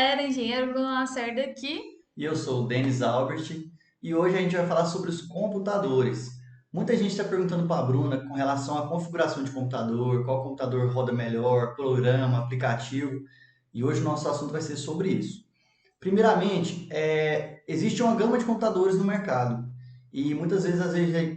galera, engenheiro Bruno Lacerda aqui. E eu sou o Denis Albert e hoje a gente vai falar sobre os computadores. Muita gente está perguntando para a Bruna com relação à configuração de computador, qual computador roda melhor, programa, aplicativo, e hoje o nosso assunto vai ser sobre isso. Primeiramente, existe uma gama de computadores no mercado e muitas vezes,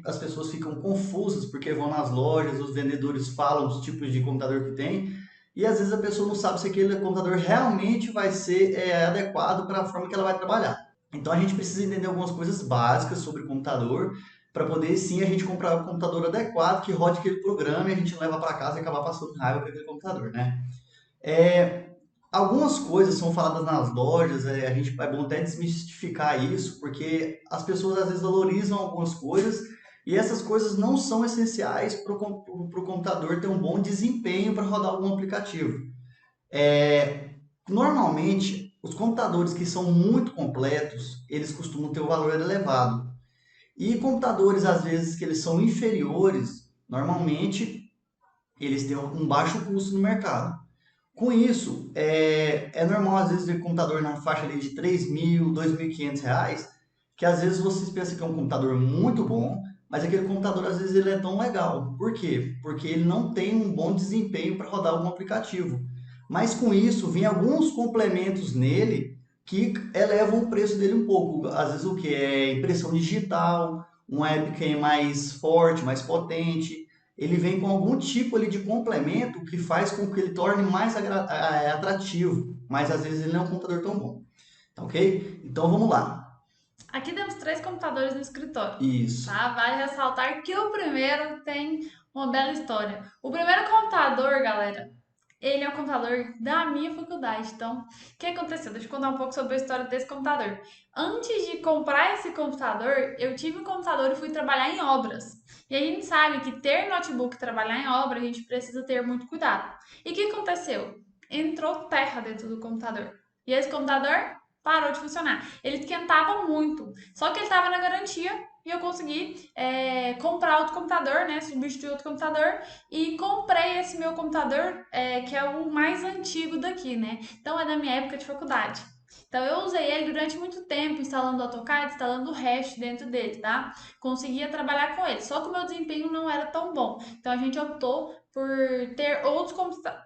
as pessoas ficam confusas porque vão nas lojas, os vendedores falam os tipos de computador que tem e às vezes a pessoa não sabe se aquele computador realmente vai ser adequado para a forma que ela vai trabalhar. Então a gente precisa entender algumas coisas básicas sobre computador para poder sim a gente comprar o computador adequado que rode aquele programa e a gente leva para casa e acabar passando raiva com aquele computador, né? É, Algumas coisas são faladas nas lojas, a gente é bom até desmistificar isso, porque as pessoas às vezes valorizam algumas coisas e essas coisas não são essenciais para o computador ter um bom desempenho para rodar algum aplicativo. Normalmente, os computadores que são muito completos, eles costumam ter um valor elevado. E computadores, às vezes, que eles são inferiores, normalmente, eles têm um baixo custo no mercado. Com isso, é normal às vezes ver computador na faixa ali de 3.000, 2.500 reais, que às vezes vocês pensam que é um computador muito bom, mas aquele computador às vezes ele é tão legal. Por quê? Porque ele não tem um bom desempenho para rodar algum aplicativo. Mas com isso, vem alguns complementos nele que elevam o preço dele um pouco. Às vezes o que é impressão digital, um webcam mais forte, mais potente, ele vem com algum tipo ali de complemento que faz com que ele torne mais atrativo, mas às vezes ele não é um computador tão bom, tá ok? Então vamos lá. Aqui temos três computadores no escritório, Isso. tá? Vale ressaltar que o primeiro tem uma bela história. O primeiro computador, galera, ele é um computador da minha faculdade. Então, o que aconteceu? Deixa eu contar um pouco sobre a história desse computador. Antes de comprar esse computador, eu tive um computador e fui trabalhar em obras. E a gente sabe que ter notebook e trabalhar em obra, a gente precisa ter muito cuidado. E o que aconteceu? Entrou terra dentro do computador. E esse computador parou de funcionar. Ele esquentava muito. Só que ele estava na garantia e eu consegui comprar outro computador, né? Substituir outro computador e comprei esse meu computador, que é o mais antigo daqui, né? Então é da minha época de faculdade. Então eu usei ele durante muito tempo, instalando o AutoCAD, instalando o Rest dentro dele, tá? Conseguia trabalhar com ele, só que o meu desempenho não era tão bom. Então a gente optou por ter outros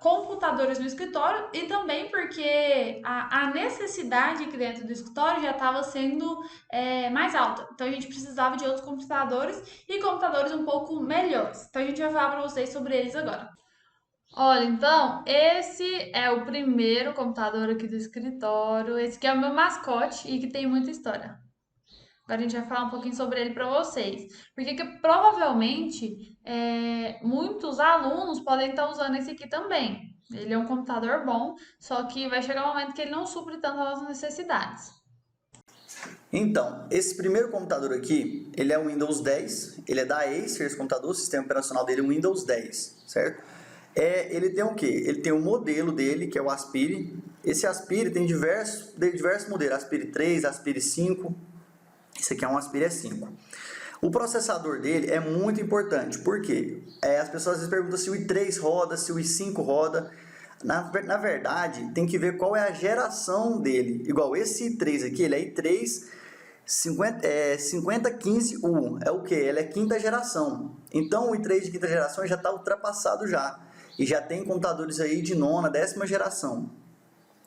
computadores no escritório e também porque a necessidade aqui dentro do escritório já estava sendo mais alta. Então a gente precisava de outros computadores e computadores um pouco melhores. Então a gente vai falar para vocês sobre eles agora. Olha, então, esse é o primeiro computador aqui do escritório. Esse aqui é o meu mascote e que tem muita história. Agora a gente vai falar um pouquinho sobre ele para vocês. Porque que, provavelmente muitos alunos podem estar usando esse aqui também. Ele é um computador bom, só que vai chegar um momento que ele não supre tanto as nossas necessidades. Então, esse primeiro computador aqui, ele é o Windows 10, ele é da Acer, esse computador, o sistema operacional dele é o Windows 10, certo? Ele tem o quê? Ele tem o modelo dele, que é o Aspire. Esse Aspire tem diversos modelos, Aspire 3, Aspire 5, esse aqui é um Aspire 5. O processador dele é muito importante, porque as pessoas às vezes perguntam se o i3 roda, se o i5 roda. Na verdade, tem que ver qual é a geração dele. Igual esse i3 aqui, ele é i3 5015U. É o que? Ele é quinta geração. Então o i3 de quinta geração já está ultrapassado já. E já tem computadores aí de nona, décima geração.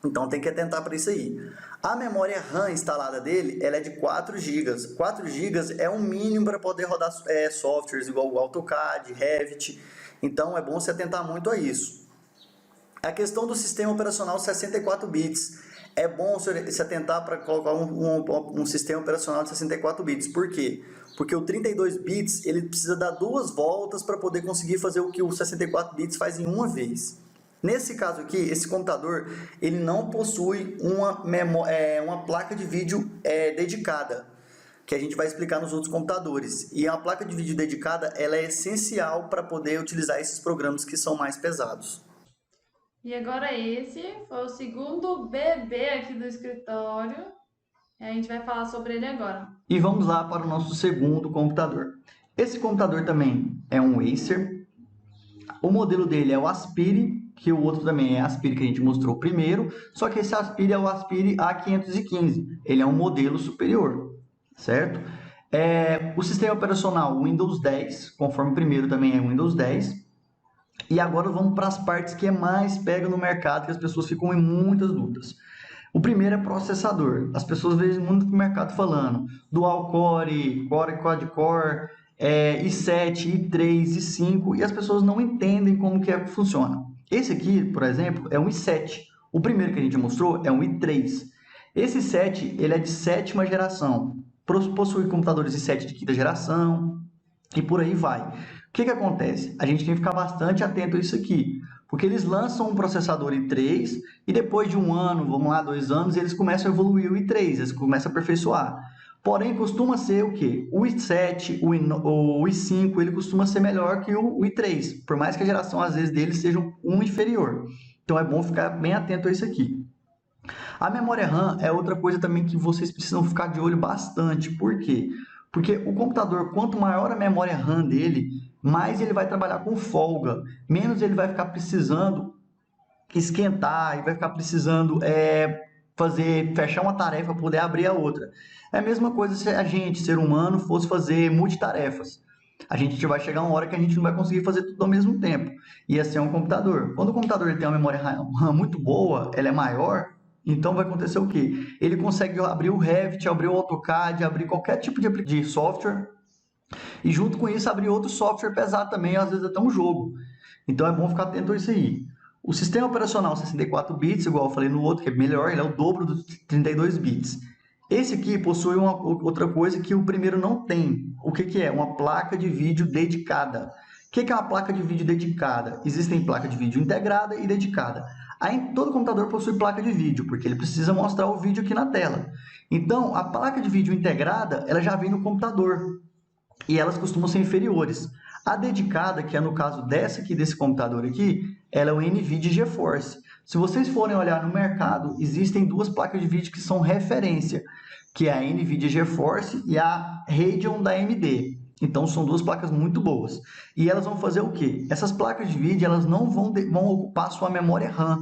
Então tem que atentar para isso aí. A memória RAM instalada dele, ela é de 4 GB. 4 GB é o mínimo para poder rodar softwares igual o AutoCAD, Revit. Então é bom se atentar muito a isso. A questão do sistema operacional 64 bits. É bom se atentar para colocar um sistema operacional de 64 bits. Por quê? Porque o 32 bits ele precisa dar duas voltas para poder conseguir fazer o que o 64 bits faz em uma vez. Nesse caso aqui, esse computador ele não possui uma placa de vídeo dedicada, que a gente vai explicar nos outros computadores. E a placa de vídeo dedicada ela é essencial para poder utilizar esses programas que são mais pesados. E agora esse foi o segundo bebê aqui do escritório. E a gente vai falar sobre ele agora. E vamos lá para o nosso segundo computador. Esse computador também é um Acer. O modelo dele é o Aspire que o outro também é Aspire, que a gente mostrou primeiro, só que esse Aspire é o Aspire A515. Ele é um modelo superior, certo? O sistema operacional Windows 10, conforme o primeiro também é Windows 10. E agora vamos para as partes que é mais pega no mercado, que as pessoas ficam em muitas dúvidas. O primeiro é processador. As pessoas veem muito no mercado falando dual core, core quad-core, i7, i3, i5, e as pessoas não entendem como que funciona. Esse aqui, por exemplo, é um i7. O primeiro que a gente mostrou é um i3. Esse i7, ele é de sétima geração. Possui computadores i7 de quinta geração e por aí vai. O que acontece? A gente tem que ficar bastante atento a isso aqui, porque eles lançam um processador i3 e depois de um ano, vamos lá, 2 anos, eles começam a evoluir o i3, eles começam a aperfeiçoar. Porém, costuma ser o quê? O i7, o i5, ele costuma ser melhor que o i3, por mais que a geração, às vezes, deles seja um inferior. Então, é bom ficar bem atento a isso aqui. A memória RAM é outra coisa também que vocês precisam ficar de olho bastante. Por quê? Porque o computador, quanto maior a memória RAM dele, mais ele vai trabalhar com folga, menos ele vai ficar precisando esquentar e vai ficar precisando fechar uma tarefa para poder abrir a outra. É a mesma coisa se a gente, ser humano, fosse fazer multitarefas. A gente vai chegar uma hora que a gente não vai conseguir fazer tudo ao mesmo tempo. Ia ser um computador. Quando o computador tem uma memória RAM muito boa, ela é maior, então vai acontecer o quê? Ele consegue abrir o Revit, abrir o AutoCAD, abrir qualquer tipo de software e junto com isso abrir outro software pesado também, às vezes até um jogo. Então é bom ficar atento a isso aí. O sistema operacional 64 bits, igual eu falei no outro, que é melhor, ele é o dobro dos 32 bits. Esse aqui possui outra coisa que o primeiro não tem. O que é? Uma placa de vídeo dedicada. O que é uma placa de vídeo dedicada? Existem placa de vídeo integrada e dedicada. Aí, todo computador possui placa de vídeo, porque ele precisa mostrar o vídeo aqui na tela. Então, a placa de vídeo integrada, ela já vem no computador e elas costumam ser inferiores. A dedicada, que é no caso dessa aqui, desse computador aqui, ela é o NVIDIA GeForce. Se vocês forem olhar no mercado, existem duas placas de vídeo que são referência, que é a NVIDIA GeForce e a Radeon da AMD. Então, são duas placas muito boas. E elas vão fazer o quê? Essas placas de vídeo, elas não vão ocupar sua memória RAM.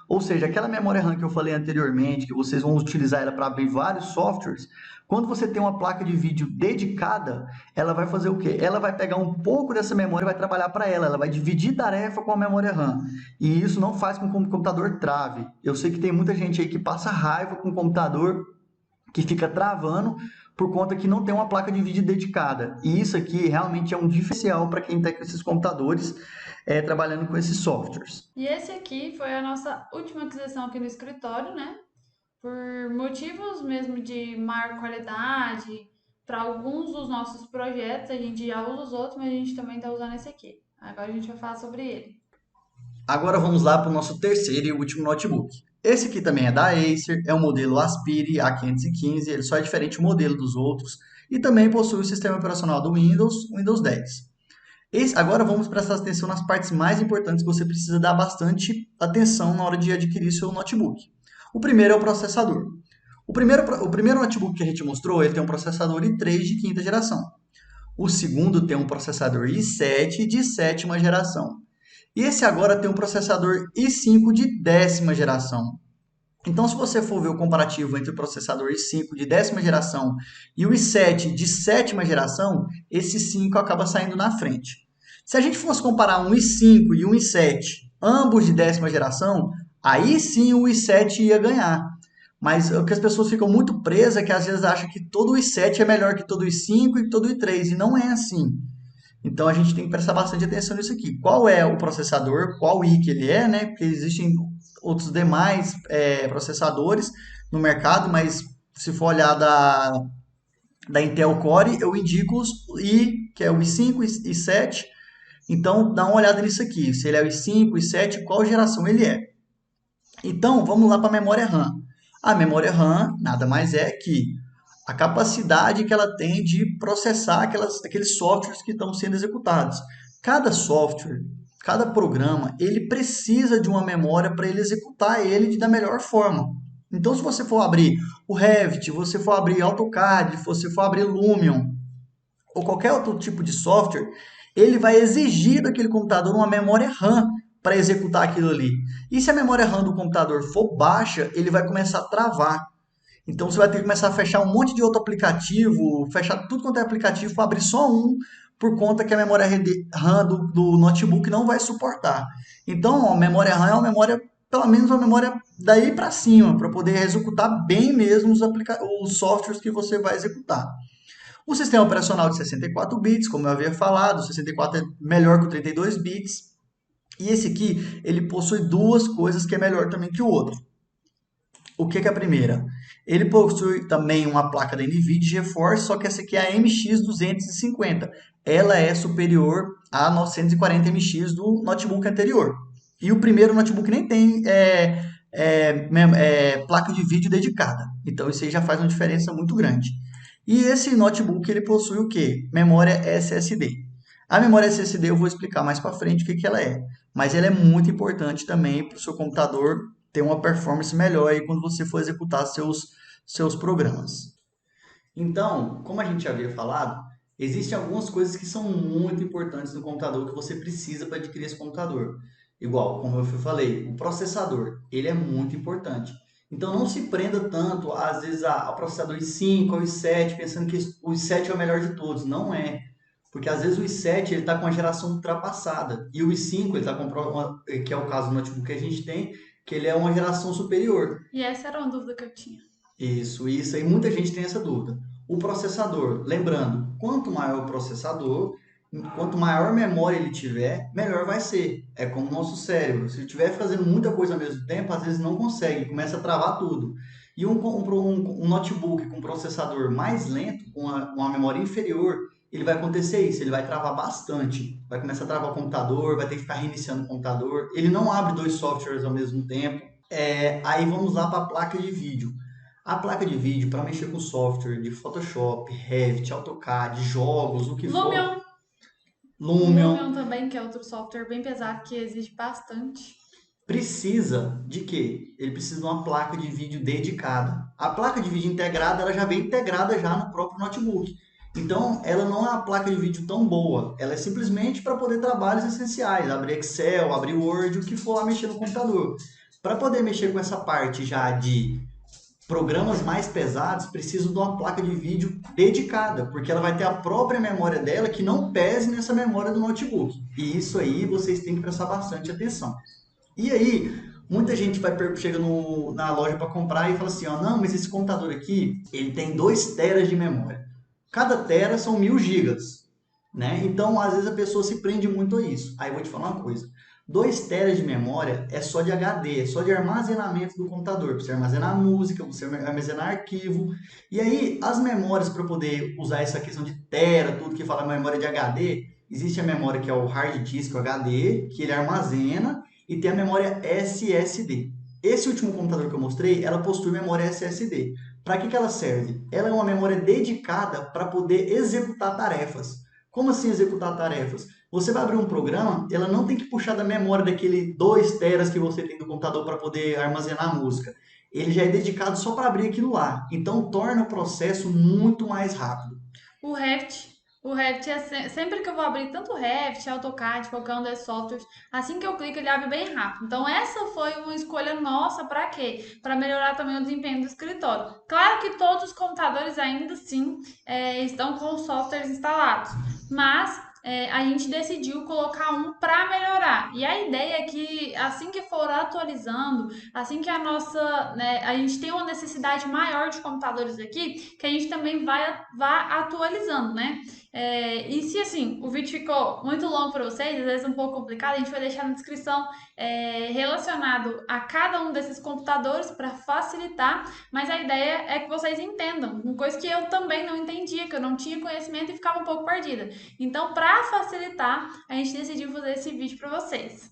Ou seja, aquela memória RAM que eu falei anteriormente, que vocês vão utilizar ela para abrir vários softwares, quando você tem uma placa de vídeo dedicada, ela vai fazer o quê? Ela vai pegar um pouco dessa memória e vai trabalhar para ela vai dividir tarefa com a memória RAM. E isso não faz com que o computador trave. Eu sei que tem muita gente aí que passa raiva com o computador, que fica travando por conta que não tem uma placa de vídeo dedicada. E isso aqui realmente é um diferencial para quem está com esses computadores trabalhando com esses softwares. E esse aqui foi a nossa última aquisição aqui no escritório, né? Por motivos mesmo de maior qualidade, para alguns dos nossos projetos, a gente já usa os outros, mas a gente também está usando esse aqui. Agora a gente vai falar sobre ele. Agora vamos lá para o nosso terceiro e último notebook. Esse aqui também é da Acer, é o modelo Aspire A515, ele só é diferente o modelo dos outros e também possui o sistema operacional do Windows, Windows 10. Agora vamos prestar atenção nas partes mais importantes que você precisa dar bastante atenção na hora de adquirir seu notebook. O primeiro é o processador. O primeiro notebook que a gente mostrou, ele tem um processador i3 de quinta geração. O segundo tem um processador i7 de sétima geração. E esse agora tem um processador i5 de décima geração. Então, se você for ver o comparativo entre o processador i5 de décima geração e o i7 de sétima geração, esse 5 acaba saindo na frente. Se a gente fosse comparar um i5 e um i7, ambos de décima geração, aí sim o i7 ia ganhar. Mas o que as pessoas ficam muito presas é que às vezes acham que todo o i7 é melhor que todo o i5 e que todo o i3, e não é assim. Então a gente tem que prestar bastante atenção nisso aqui. Qual é o processador, qual I que ele é, né? Porque existem outros demais processadores no mercado, mas se for olhar da Intel Core, eu indico o I, que é o i5 e i7. Então dá uma olhada nisso aqui. Se ele é o i5, i7, qual geração ele é. Então vamos lá para a memória RAM. A memória RAM nada mais é que a capacidade que ela tem de processar aqueles softwares que estão sendo executados. Cada software, cada programa, ele precisa de uma memória para ele executar ele da melhor forma. Então, se você for abrir o Revit, você for abrir AutoCAD, se você for abrir Lumion, ou qualquer outro tipo de software, ele vai exigir daquele computador uma memória RAM para executar aquilo ali. E se a memória RAM do computador for baixa, ele vai começar a travar. Então você vai ter que começar a fechar um monte de outro aplicativo, fechar tudo quanto é aplicativo para abrir só um, por conta que a memória RAM do notebook não vai suportar. Então a memória RAM é uma memória, pelo menos uma memória daí para cima, para poder executar bem mesmo os softwares que você vai executar. O sistema operacional de 64 bits, como eu havia falado, o 64 é melhor que o 32 bits. E esse aqui, ele possui duas coisas que é melhor também que o outro. O que é a primeira? Ele possui também uma placa da NVIDIA GeForce, só que essa aqui é a MX250. Ela é superior à 940 MX do notebook anterior. E o primeiro notebook nem tem placa de vídeo dedicada. Então isso aí já faz uma diferença muito grande. E esse notebook ele possui o quê? Memória SSD. A memória SSD eu vou explicar mais para frente o que, que ela é. Mas ela é muito importante também para o seu computador ter uma performance melhor aí quando você for executar seus programas. Então, como a gente já havia falado, existem algumas coisas que são muito importantes no computador que você precisa para adquirir esse computador. Igual, como eu falei, o processador, ele é muito importante. Então não se prenda tanto, às vezes, ao processador i5, ao i7, pensando que o i7 é o melhor de todos. Não é. Porque às vezes o i7 ele está com a geração ultrapassada. E o i5, ele está com que é o caso do notebook que a gente tem, que ele é uma geração superior. E essa era uma dúvida que eu tinha. Isso aí muita gente tem essa dúvida. O processador, lembrando, quanto maior o processador, quanto maior memória ele tiver, melhor vai ser. É como o nosso cérebro. Se ele estiver fazendo muita coisa ao mesmo tempo, às vezes não consegue, começa a travar tudo. E um notebook com processador mais lento, com uma memória inferior, ele vai acontecer isso, ele vai travar bastante. Vai começar a travar o computador, vai ter que ficar reiniciando o computador. Ele não abre dois softwares ao mesmo tempo. Aí vamos lá para a placa de vídeo. A placa de vídeo, para mexer com software de Photoshop, Revit, AutoCAD, jogos, o que for, Lumion. Lumion, Lumion também, que é outro software bem pesado que exige bastante. precisa de quê? Ele precisa de uma placa de vídeo dedicada. A placa de vídeo integrada, ela já vem integrada já no próprio notebook. Então, ela não é uma placa de vídeo tão boa. Ela é simplesmente para poder trabalhos essenciais, abrir Excel, abrir Word, o que for lá mexer no computador. Para poder mexer com essa parte já de programas mais pesados precisam de uma placa de vídeo dedicada, porque ela vai ter a própria memória dela que não pese nessa memória do notebook. E isso aí vocês têm que prestar bastante atenção. E aí, muita gente chega na loja para comprar e fala assim, ó, não, mas esse computador aqui, ele tem 2 teras de memória. Cada tera são 1000 gigas, né? Então, às vezes a pessoa se prende muito a isso. Aí eu vou te falar uma coisa. 2 teras de memória é só de HD, é só de armazenamento do computador, para você armazenar música, para você armazenar arquivo. E aí, as memórias para poder usar essa questão de tera, tudo que fala memória de HD, existe a memória que é o hard disk, o HD, que ele armazena, e tem a memória SSD. Esse último computador que eu mostrei, ela possui memória SSD. Para que ela serve? Ela é uma memória dedicada para poder executar tarefas. Como assim executar tarefas? Você vai abrir um programa, ela não tem que puxar da memória daquele 2 teras que você tem do computador para poder armazenar a música. Ele já é dedicado só para abrir aquilo lá. Então torna o processo muito mais rápido. O Revit. O Revit é sempre que eu vou abrir tanto o Revit, AutoCAD, qualquer um desses softwares, assim que eu clico ele abre bem rápido. Então essa foi uma escolha nossa para quê? Para melhorar também o desempenho do escritório. Claro que todos os computadores ainda assim estão com os softwares instalados, mas a gente decidiu colocar um para melhorar. E a ideia é que assim que for atualizando, assim que a gente tem uma necessidade maior de computadores aqui, que a gente também vá atualizando, né? E se assim o vídeo ficou muito longo para vocês, às vezes um pouco complicado, a gente vai deixar na descrição relacionado a cada um desses computadores para facilitar, mas a ideia é que vocês entendam, uma coisa que eu também não entendia, que eu não tinha conhecimento e ficava um pouco perdida. Então, para facilitar, a gente decidiu fazer esse vídeo para vocês.